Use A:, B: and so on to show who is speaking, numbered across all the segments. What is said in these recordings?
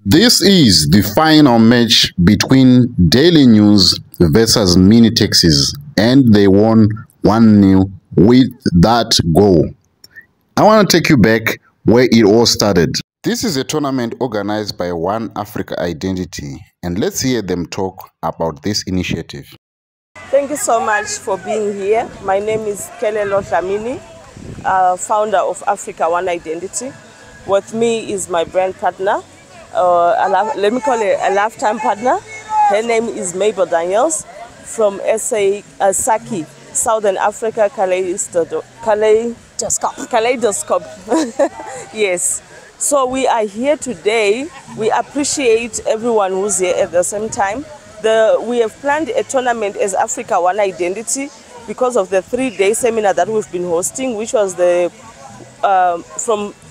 A: This is the final match between Daily News versus Mini Taxis, and they won 1-0 with that goal. I want to take you back where it all started. This is a tournament organized by One Africa Identity, and let's hear them talk about this initiative.
B: Thank you so much for being here. My name is Kelelo Dlamini, founder of Africa One Identity. With me is my brand partner, let me call it a lifetime partner. Her name is Mabel Daniels from SA Saki, Southern Africa, Kaleidoscope. Yes. So we are here today. We appreciate everyone who's here at the same time. We have planned a tournament as Africa One Identity because of the 3-day seminar that we've been hosting, which was from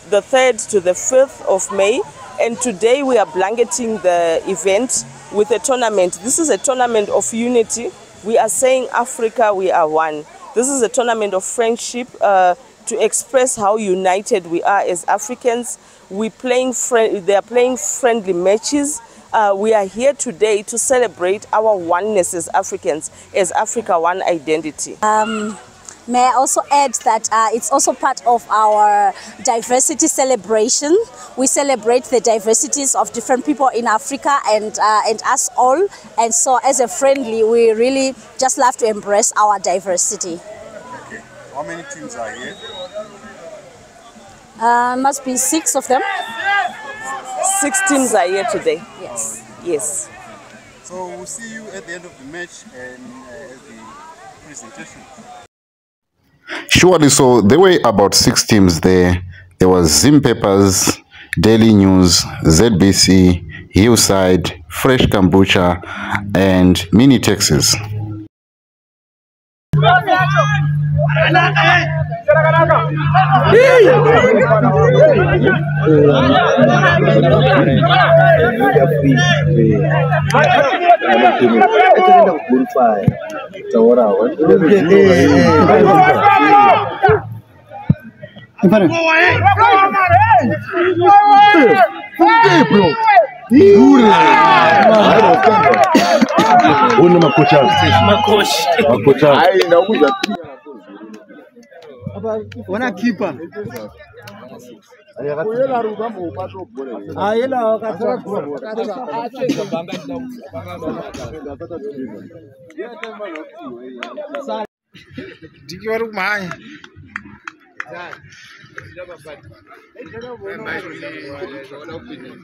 B: the 3rd to the 5th of May. And today we are blanketing the event with a tournament. This is a tournament of unity. We are saying Africa, we are one. This is a tournament of friendship to express how united we are as Africans. They are playing friendly matches. We are here today to celebrate our oneness as Africans, as Africa One Identity.
C: May I also add that it's also part of our diversity celebration. We celebrate the diversities of different people in Africa and us all. And so as a friendly, we really just love to embrace our diversity.
A: Okay. How many teams are here?
C: Must be 6 of them.
B: 6 teams are here today.
C: Yes.
B: Yes.
A: So we'll see you at the end of the match and the presentation. Surely, so there were about 6 teams there. There was Zim Peppers, Daily News, ZBC, Hillside, Fresh Kombucha, and Mini Taxis.
D: Wanakipa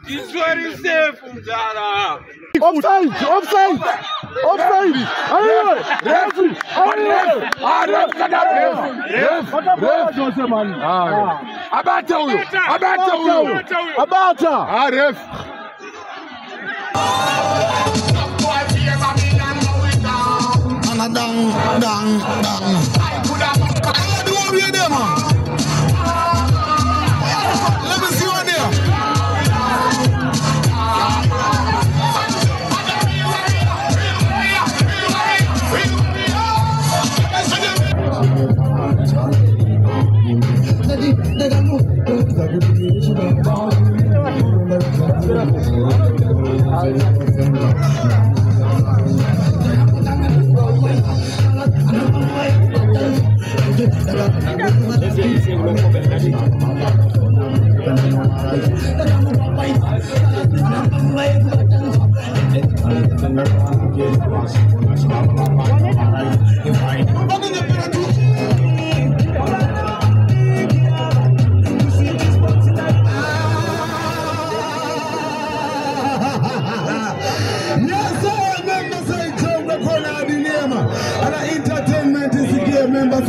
D: it's very safe, Offside! Offside! Offside! Referee! Abata! Ref!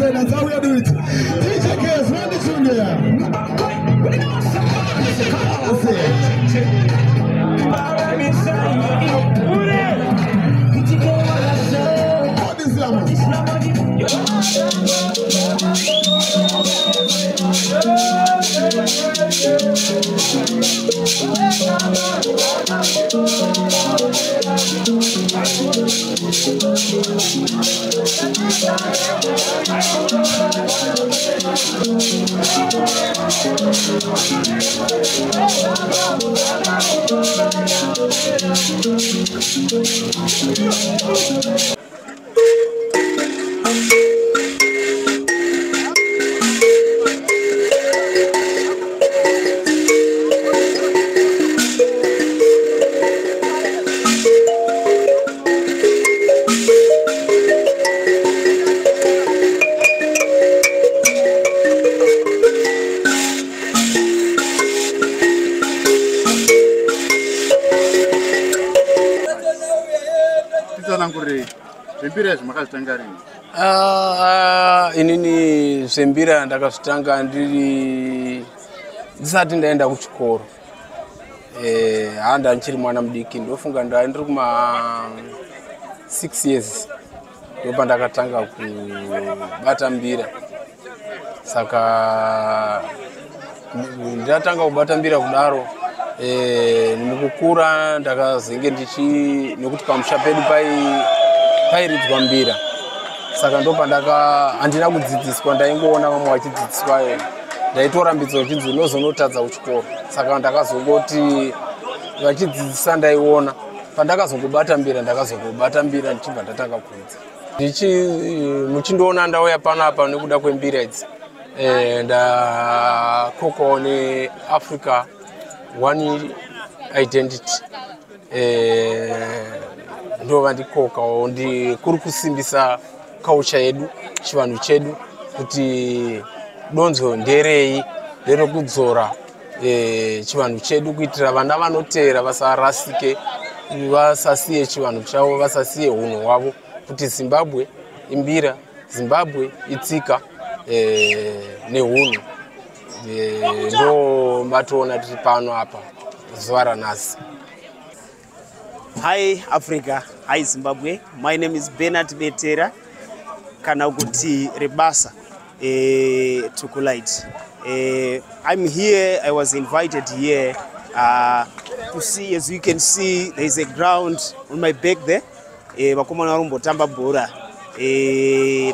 D: That's how we do it. DJ Case, run the tune there. That's it.
E: Inini zvembira ndakazvitanga ndisati ndaenda kuchikoro. Handa nchiri mwana mudiki ndofunga ndiri kuma 6 years ndopa ndakatanga kubata mbira. Saka ndatanga kubata mbira kudaro mukukura ndakazenge nekuti pamusha pedu pairidzwa mbira. Saka ndopa handina kudzidziswa, ndaingoona vamwe vachidzidziswa, ndaitorambidzwa kuti ndinozonotadza kuchikoro. Saka ndakazongoti vachidzidzisa ndaiona, pandakazongobata mbira ndakazongobata mbira ndichibva ndatanga kuridza. Muchindoona ndauya panapa nekuda kwembira idzi, ndakokawo neAfrica One Identity. Ndova ndikokawo kuri kusimbisa culture yedu, chivanhu chedu, kuti donzo nderei, nderekudzora chivanhu chedu kuitira vana vanotera vasarasike, vasasiye chivanhu chavo, vasasiye hunhu hwavo, kuti Zimbabwe imbira, Zimbabwe itsika nehunhu. Ndo matoona tiri pano apa zuva ranhasi.
F: Hi Africa, hi Zimbabwe. My name is Bernard Betera, kana kuti Rebasa, Tukulite. I'm here, I was invited here to see, as you can see, there is a ground on my back there. Vakomana varumbotamba bhora.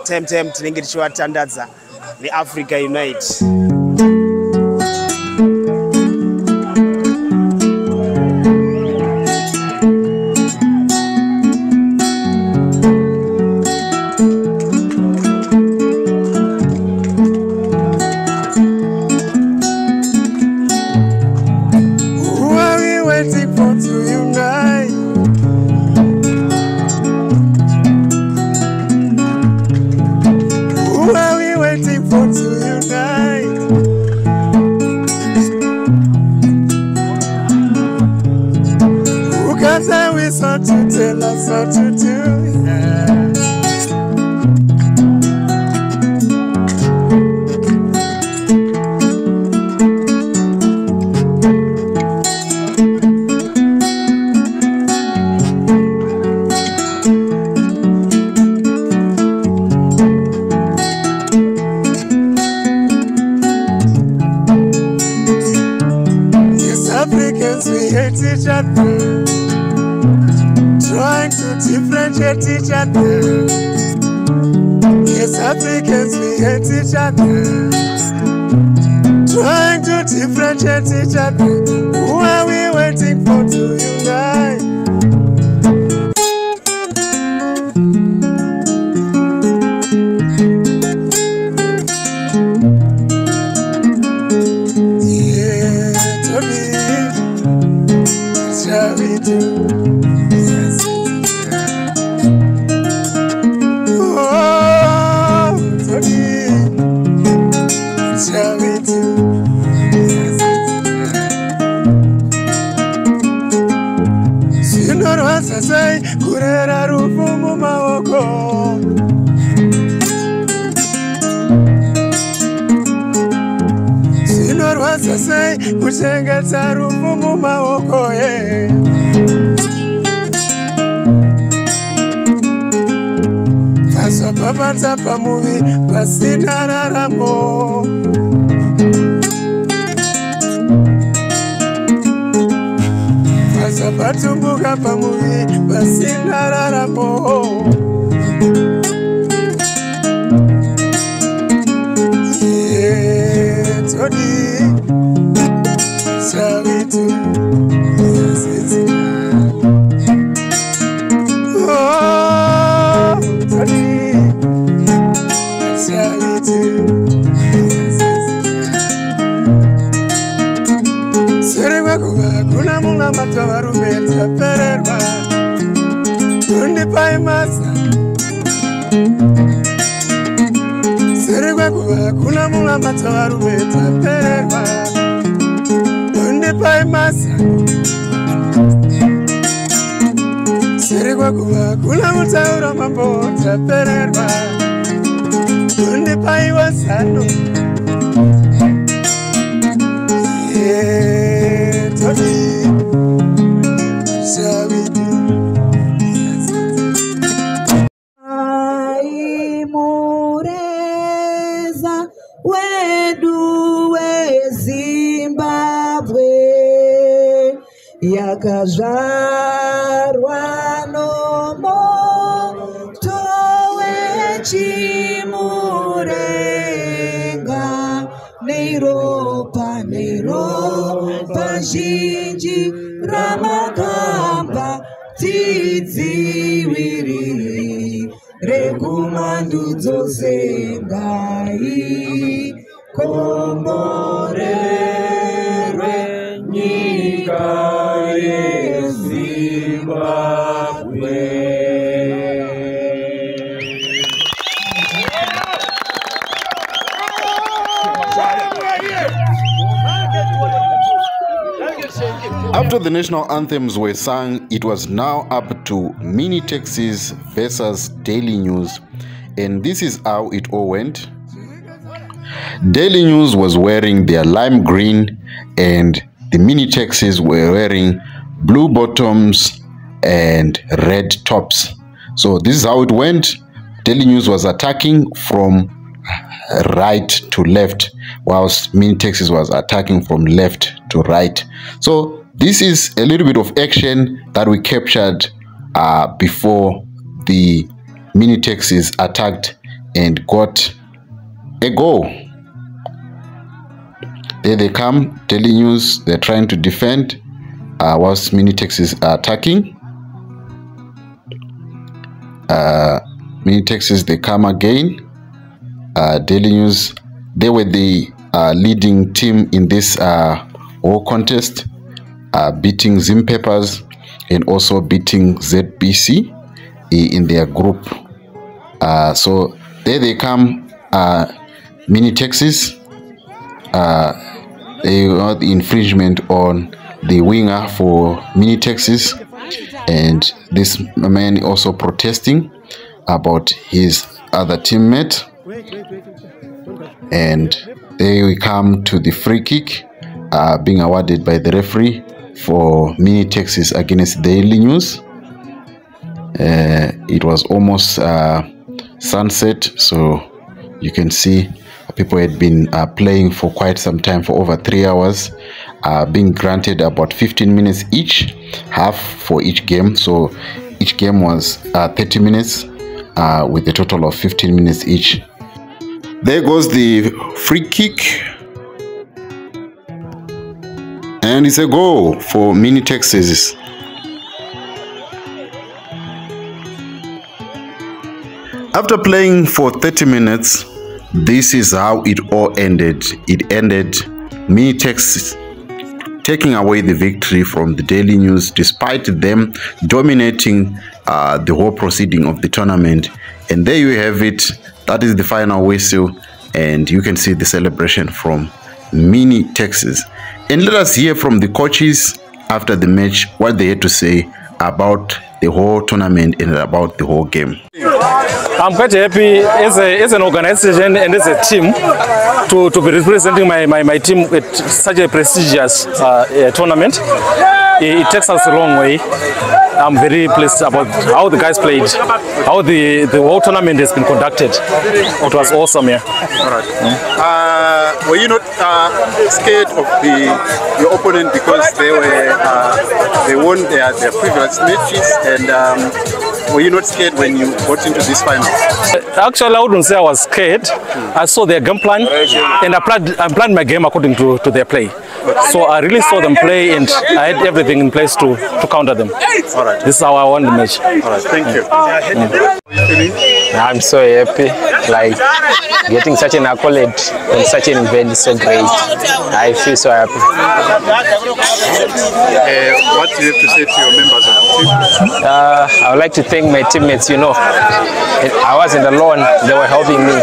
F: Time tinenge tichivatandadza neAfrica Unite.
G: Tell us what to do. Yes, Africans, we hate each other, trying to differentiate each other. Yes, Africans, we hate each other, trying to differentiate each other. Who are we waiting for to unite? Yeah, Toby, what shall we do? Say, kurera rufumu maoko. Sinorwaza say, kuchengeta rufumu maoko. Faswa pasapata pamuvi pasina raramo. Pasapatumbuka pamuvi pasina raramo. Yeah, Tony, Savitu, oh, Tony, Savitu, Serewakuwa, kuna mula matawaru meta pererwa, kundi pai masa. Serewakuwa, kuna mula matawaru meta pererwa, kundi pai masa. Serewakuwa, kuna mutaura mambo tapererwa, kundi pai wasano. Yeah, Tony, shall we do?
H: Ai Mureza, wedu we Zimbabwe, yakajarwa nomo towe chimurenga, neiropa zhinji ramakamba tidziwiri rekumandudzo zengai komborerwe nyika yeZimbabwe.
A: After the national anthems were sung, it was now up to Minitaxis versus Daily News, and this is how it all went. Daily News was wearing their lime green and the Minitaxis were wearing blue bottoms and red tops. So this is how it went. Daily News was attacking from right to left, whilst Minitaxis was attacking from left to right. So this is a little bit of action that we captured before the Minitaxis attacked and got a goal. There they come, Daily News, they're trying to defend whilst Minitaxis are attacking. Minitaxis, they come again. Daily News, they were the leading team in this whole contest, beating Zim Peppers and also beating ZBC in their group. So there they come, Minitaxis. They got the infringement on the winger for Minitaxis, and this man also protesting about his other teammate. And there we come to the free kick being awarded by the referee for Minitaxis against Daily News. It was almost sunset, so you can see people had been playing for quite some time, for over 3 hours, being granted about 15 minutes each, half for each game. So each game was 30 minutes with a total of 15 minutes each. There goes the free kick, and it's a goal for Minitaxis. After playing for 30 minutes, this is how it all ended. It ended Minitaxis taking away the victory from the Daily News, despite them dominating the whole proceeding of the tournament. And there you have it. That is the final whistle, and you can see the celebration from Minitaxis. And let us hear from the coaches after the match what they had to say about the whole tournament and about the whole game.
I: I'm quite happy as an organization and as a team to be representing my team at such a prestigious tournament. it takes us a long way. I'm very pleased about how the guys played, how the whole tournament has been conducted. It was awesome, yeah.
J: All right. Were you not scared of your opponent because they won their previous matches, and were you not scared when you got into this final?
I: Actually, I wouldn't say I was scared. I saw their game plan and I planned my game according to their play. So I really saw them play and I had everything in place to counter them.
J: All right.
I: This is how I won the match.
J: All right, thank you.
E: I'm so happy, like getting such an accolade and such an event is so great. I feel so happy.
J: What do you have to say to your members of the team?
E: I would like to thank my teammates, you know. I wasn't alone, they were helping me.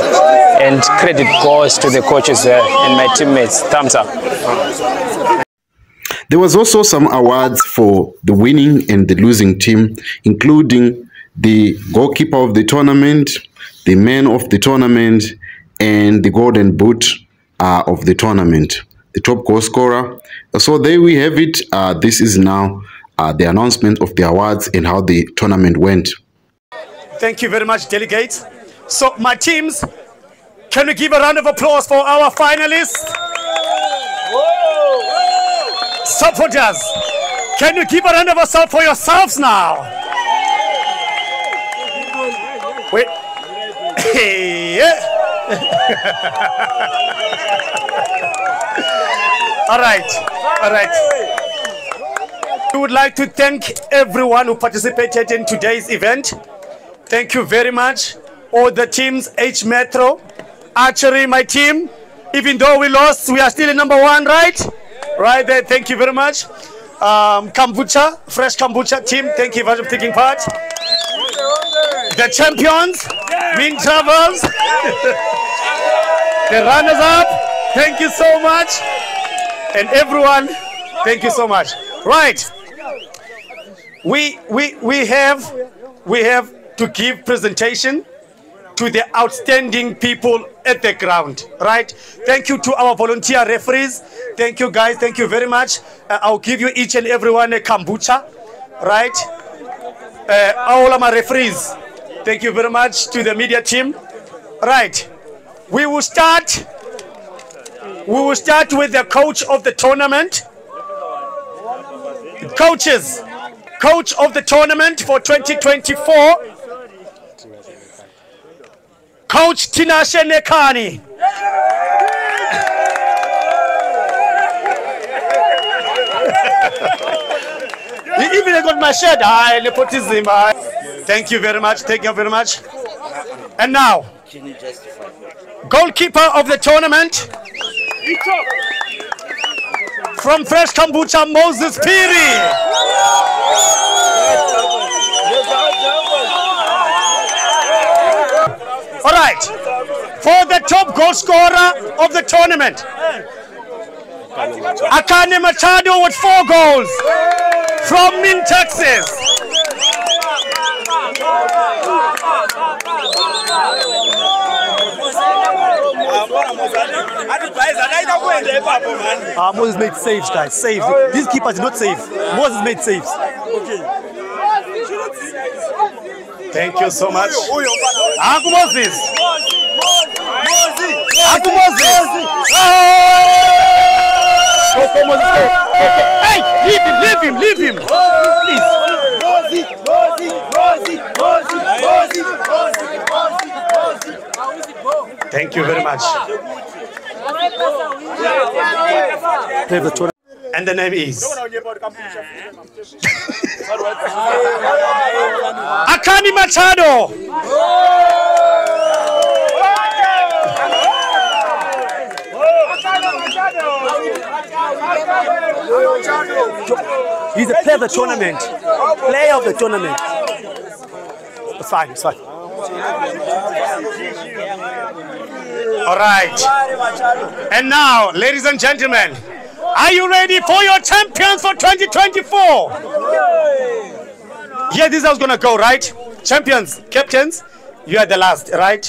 E: And credit goes to the coaches and my teammates. Thumbs up.
A: There was also some awards for the winning and the losing team, including the goalkeeper of the tournament, the man of the tournament, and the golden boot of the tournament, the top goal scorer. So there we have it. This is now the announcement of the awards and how the tournament went.
K: Thank you very much, delegates. So my teams, can we give a round of applause for our finalists? Supporters, can you give a round of applause for yourselves now? Wait. All right. We would like to thank everyone who participated in today's event. Thank you very much. All the teams, H Metro, Archery, my team. Even though we lost, we are still in #1, right? Right there, thank you very much. Kombucha, Fresh Kombucha team, thank you very much for taking part. The champions, Ming Travels. The runners-up, thank you so much. And everyone, thank you so much. Right. We have to give presentation to the outstanding people at the ground, right? Thank you to our volunteer referees. Thank you guys, thank you very much. I'll give you each and everyone a kombucha, right? All of my referees, thank you very much to the media team. Right, we will start with the coach of the tournament. Coaches, coach of the tournament for 2024. Coach Tinashe Nekani. He even got my shirt. Nepotism. Thank you very much. Thank you very much. And now, goalkeeper of the tournament from Fresh Kombucha, Moses Piri. All right, for the top goal scorer of the tournament, Akane Machado with 4 goals from Min, Texas.
L: Moses made saves, guys. Saves. These keepers did not save. Moses made saves. Okay.
K: Thank you so much. Uncle Moses. Uncle Moses. Hey, leave him. Please. Thank you very much. And the name is Akane Machado.
L: He's a player of the tournament. Player of the tournament. It's fine, it's fine.
K: All right. And now, ladies and gentlemen, are you ready for your champions for 2024? Yeah, this is how it's going to go, right? Champions, captains, you are the last, right?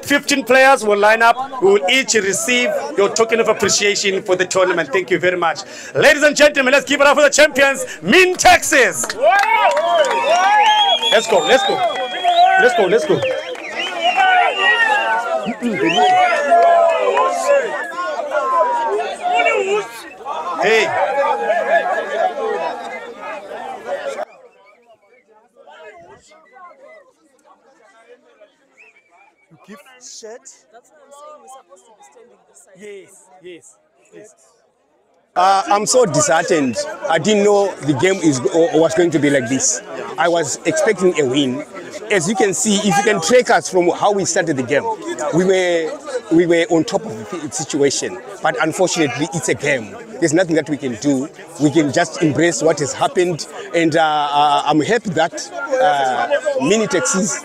K: 15 players will line up. We will each receive your token of appreciation for the tournament. Thank you very much. Ladies and gentlemen, let's give it up for the champions, Mintexes. Let's go, let's go. Let's go, let's go. Hey. You give shirt?
B: That's what I'm saying. We're supposed to be standing this side.
K: Yes, yes, yes.
M: I'm so disheartened. I didn't know the game was going to be like this. I was expecting a win. As you can see, if you can track us from how we started the game, we were on top of the situation. But unfortunately, it's a game. There's nothing that we can do. We can just embrace what has happened. And I'm happy that mini taxis,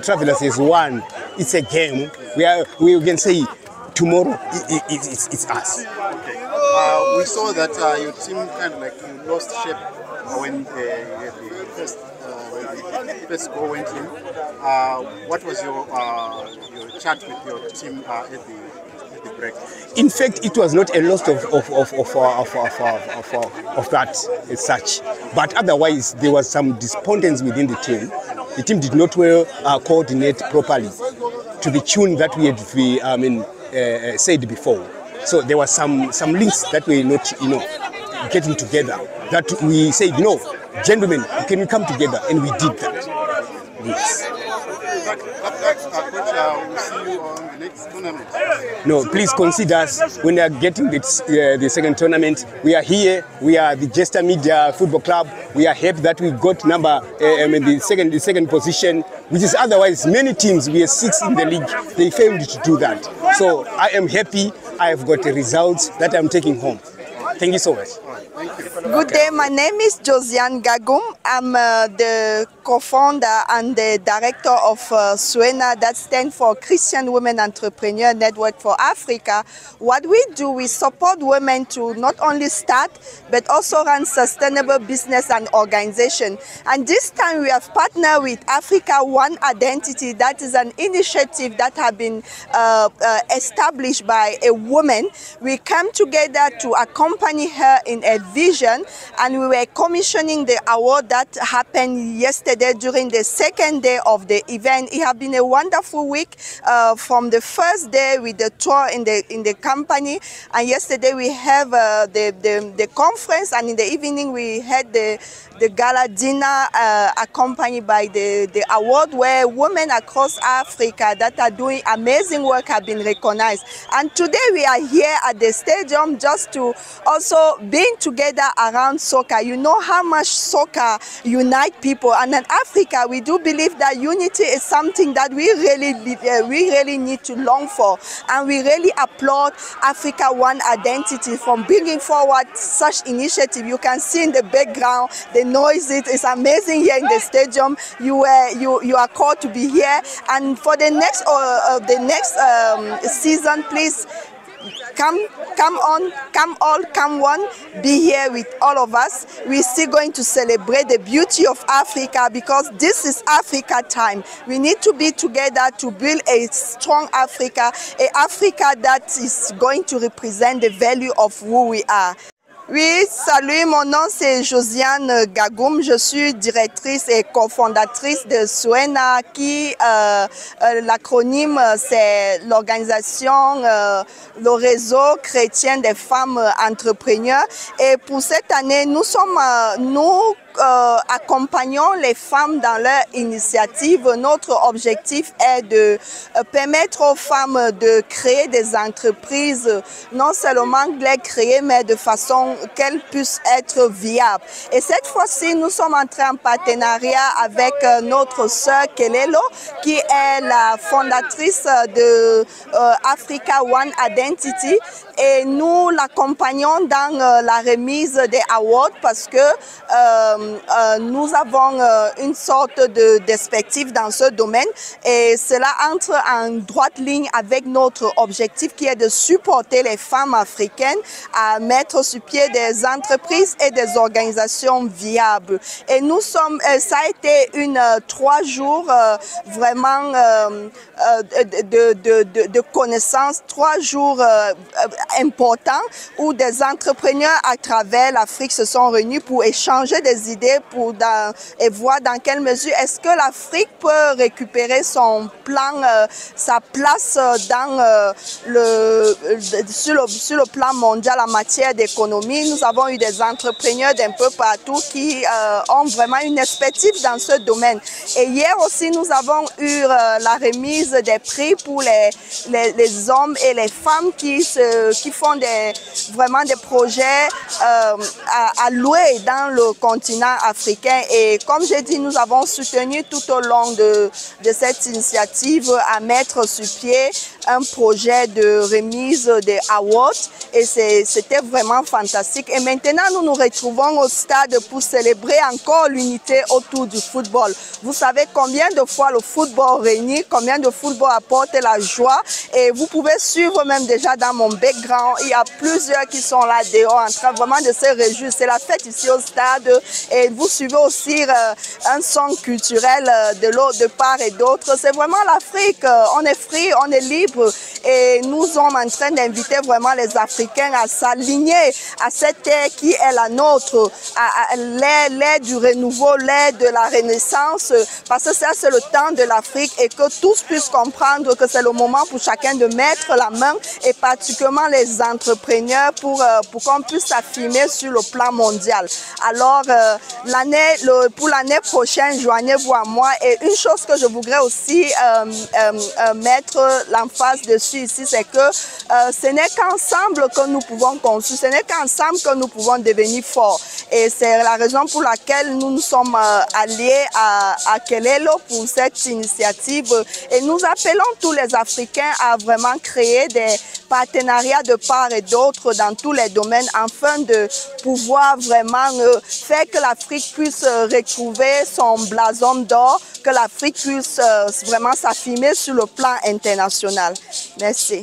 M: travelers has won. It's a game. We can say tomorrow it's us.
J: We saw that your team kind of like you lost shape when the first goal went in. What was your chat with your team at the break?
M: In fact, it was not a loss of that as such, but otherwise there was some despondency within the team. The team did not well coordinate properly to the tune that we had said before. So there were some links that were not getting together. That we said, no, gentlemen, can we come together? And we did that. Yes.
J: Coach, we'll see you on the next tournament.
M: No, please consider us when we are getting the second tournament. We are here. We are the Jester Media Football Club. We are happy that we got the second position, which is otherwise many teams. We are 6 in the league. They failed to do that. So I am happy. I have got the results that I'm taking home. Thank you so much.
N: Good day, my name is Josiane Gagum. I'm the co-founder and the director of SWENA, that stands for Christian Women Entrepreneur Network for Africa. What we do, we support women to not only start, but also run sustainable business and organization. And this time we have partnered with Africa One Identity. That is an initiative that has been established by a woman. We come together to accompany her in a vision, and we were commissioning the award that happened yesterday during the second day of the event. It has been a wonderful week from the first day with the tour in the company, and yesterday we have the conference, and in the evening we had the gala dinner accompanied by the award, where women across Africa that are doing amazing work have been recognized. And today we are here at the stadium just to also being together around soccer. You know how much soccer unite people, and in Africa we do believe that unity is something that we really need to long for, and we really applaud Africa One Identity from bringing forward such initiative. You can see in the background the noise. It is amazing here in the stadium. You are called to be here, and for the next season, please come one, be here with all of us. We're still going to celebrate the beauty of Africa, because this is Africa time. We need to be together to build a strong Africa, an Africa that is going to represent the value of who we are. Oui, salut, mon nom c'est Josiane Gagum, je suis directrice et cofondatrice de SWENA, qui l'acronyme c'est l'organisation, le réseau chrétien des femmes entrepreneurs. Et pour cette année, nous accompagnons les femmes dans leur initiative. Notre objectif est de permettre aux femmes de créer des entreprises, non seulement de les créer, mais de façon qu'elles puissent être viables. Et cette fois-ci, nous sommes entrés en partenariat avec notre sœur Kelelo, qui est la fondatrice de Africa One Identity. Et nous l'accompagnons dans la remise des awards, parce que nous avons une sorte de perspective dans ce domaine et cela entre en droite ligne avec notre objectif qui est de supporter les femmes africaines à mettre sur pied des entreprises et des organisations viables. Et nous sommes, ça a été 3 jours vraiment de connaissances, 3 jours importants où des entrepreneurs à travers l'Afrique se sont réunis pour échanger des idées et voir dans quelle mesure est-ce que l'Afrique peut récupérer son plan, sa place dans sur le plan mondial en matière d'économie. Nous avons eu des entrepreneurs d'un peu partout qui ont vraiment une expertise dans ce domaine. Et hier aussi, nous avons eu la remise des prix pour les hommes et les femmes qui font vraiment des projets à louer dans le continent africain. Et comme j'ai dit, nous avons soutenu tout au long de cette initiative à mettre sur pied un projet de remise des awards et c'était vraiment fantastique. Et maintenant, nous nous retrouvons au stade pour célébrer encore l'unité autour du football. Vous savez combien de fois le football réunit, combien de football apporte la joie et vous pouvez suivre même déjà dans mon background, il y a plusieurs qui sont là dehors en train vraiment de se réjouir. C'est la fête ici au stade et vous suivez aussi un son culturel de part et d'autre. C'est vraiment l'Afrique, on est free, on est libre et nous sommes en train d'inviter vraiment les Africains à s'aligner à cette ère qui est la nôtre, à l'ère du renouveau, l'ère de la renaissance, parce que ça c'est le temps de l'Afrique et que tous puissent comprendre que c'est le moment pour chacun de mettre la main et particulièrement les entrepreneurs pour qu'on puisse s'affirmer sur le plan mondial. Alors pour l'année prochaine, joignez-vous à moi et une chose que je voudrais aussi mettre l'emphase dessus ici, c'est que ce n'est qu'ensemble que nous pouvons construire, ce n'est qu'ensemble que nous pouvons devenir forts. Et c'est la raison pour laquelle nous nous sommes alliés à Kelelo pour cette initiative. Et nous appelons tous les Africains à vraiment créer des partenariats de part et d'autre dans tous les domaines afin de pouvoir vraiment faire que l'Afrique puisse retrouver son blason d'or, que l'Afrique puisse vraiment s'affirmer sur le plan international. Merci.